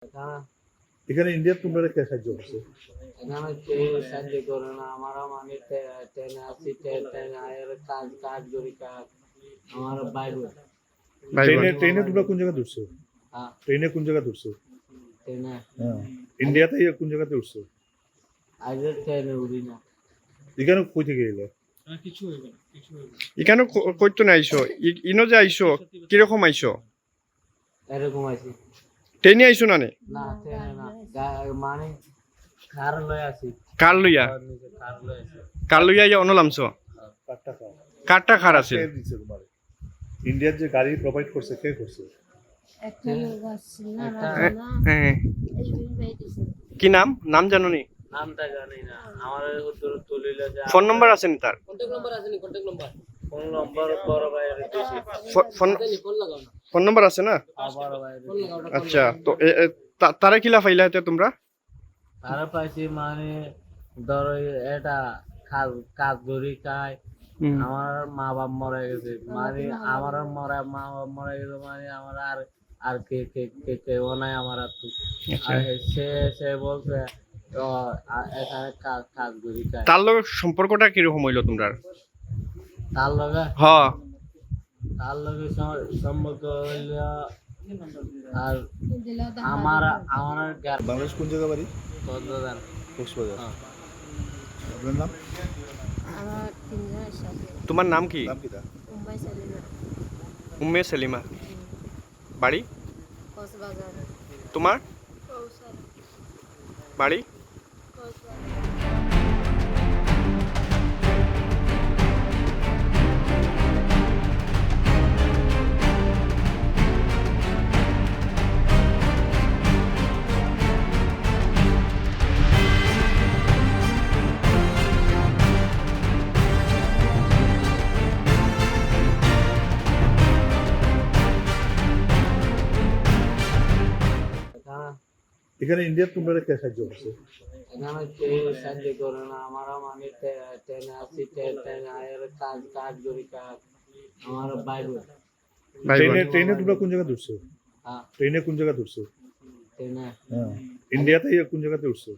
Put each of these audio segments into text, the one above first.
হ্যাঁ, এখানে ইন্ডিয়ার তোমরা কে সাহায্য করছে? এখানে কেউ সাহায্য করে না। আমরা মানে ট্রেনে আছি, ট্রেন আয়ের কাজ কাজ করি কাজ। আমার ভাই বোন। ভাই বোন। ট্রেনে তোমরা কোন জায়গায় উঠছো? হ্যাঁ, ট্রেনে কোন জায়গায় উঠছো? ট্রেনে হ্যাঁ, ইন্ডিয়াতে কোন জায়গাতে উঠছো? আগে ট্রেনে উড়ি না। এখানে কই থেকে এলে? এখানে কইতো না আইসো, ইনো যে আইসো কিরকম আইসো? এরকম আছি ট্রেনে আইসো না নে? না, ট্রেনে না, মানে কার লয়ে আছি। কার লইয়া? নিজে কার লয়ে আছি। কার লইয়া ইয়া অনলামছো? কারটা খাও। কারটা খার আছে? কে দিছে তোমার? ইন্ডিয়ার যে গাড়ি প্রোভাইড করছে কে করছে? একটা লোক আসছে না একটা- রাজা না হ্যাঁ, এই ভাই দিছে কি নাম নাম জানো নি? নামটা জানি না। আমার উত্তর তুলিলে যে ফোন নম্বর আছে নি তার? ফোন নম্বর বড় ভাইয়ের দিয়েছি। ফোন নম্বর আছে না? বড় ভাইয়ের আচ্ছা, তো তারা কিলা ফাইলা হতে তোমরা? তারা পাইছি মানে ধরো এটা কাজ কাজ ধরি খায়। আমার মা বাপ মরে গেছে, মানে আমার মা বাপ মরে গেছে, মানে আমার আর আর কে কে কে কেউ নাই আমার আর তো। আচ্ছা। আর সে সে বলছে তো এখানে কাজ কাজ ধরি খায়। তার লগে সম্পর্কটা কিরকম হইলো তোমরা? তার লগে হ, তার লগে সম্পর্ক হইল। আর দিলা দা আমার আমার বাংলাদেশ কোন জায়গা বাড়ি? কক্সবাজার। কক্সবাজার। হ্যাঁ। আপনার নাম? আমার তিনজন সাথে তোমার নাম কি? নাম কি তা? মুম্বাই সালিনা উম্মে সেলিমা। বাড়ি? কক্সবাজার তোমার কৌশল বাড়ি? কক্সবাজার হ্যাঁ, এখানে ইন্ডিয়ার তোমরা কে সাহায্য করছে? এখানে কেউ সাহায্য করে না। আমরা মানে ট্রেনে আছি, ট্রেন আয়ের কাজ কাজ করি কাজ। আমার ভাই বোন। ভাই বোন। ট্রেনে তোমরা কোন জায়গায় উঠছো? হ্যাঁ, ট্রেনে কোন জায়গায় উঠছো? ট্রেনে হ্যাঁ, ইন্ডিয়াতে কোন জায়গাতে উঠছো?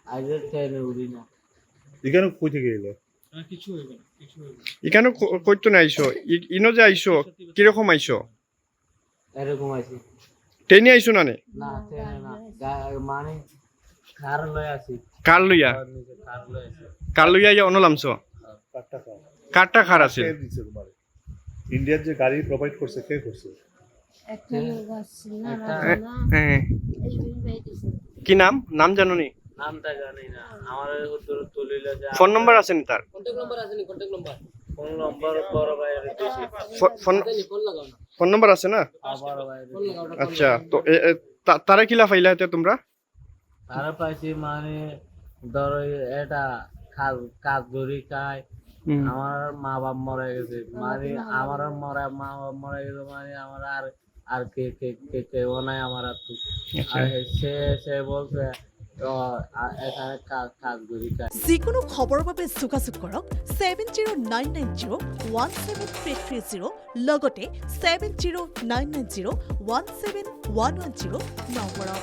আগে ট্রেনে উড়ি না। এখানে কই থেকে এলে? এখানে কইতো না আইসো, ইনো যে আইসো কিরকম আইসো? এরকম আছি ট্রেনে আইসো না নে? না, ট্রেনে না, মানে কার লয়ে আছি। কার লইয়া? নিজে কার লয়ে আছি। কার লইয়া ইয়া অনলামছো? কারটা খাও। কারটা খার আছে? কে দিছে তোমার? ইন্ডিয়ার যে গাড়ি প্রোভাইড করছে কে করছে? একটা লোক আসছে না একটা- রাজা না হ্যাঁ, এই ভাই দিছে কি নাম নাম জানো নি? নামটা জানি না। আমার উত্তর তুলিলে যে ফোন নম্বর আছে নি তার? ফোন নম্বর বড় ভাইয়ের দিয়েছি। ফোন নম্বর আছে না? বড় ভাইয়ের দিয়েছি। আচ্ছা, তো তারা কিলা ফাইলা হতে তোমরা? তারা পাইছি মানে ধরো এটা কাজ কাজ ধরি খায়। আমার মা বাপ মরে গেছে, মানে আমার মা বাপ মরে গেছে, মানে আমার আর আর কে কে কে কেউ নাই আমার আর তো। আর সে সে বলছে তো এখানে কাজ কাজ ধরি খায়। যিকোনো খবৰৰ বাবে যোগাযোগ কৰক 7099017330 লগতে 7099017110 নম্বৰত।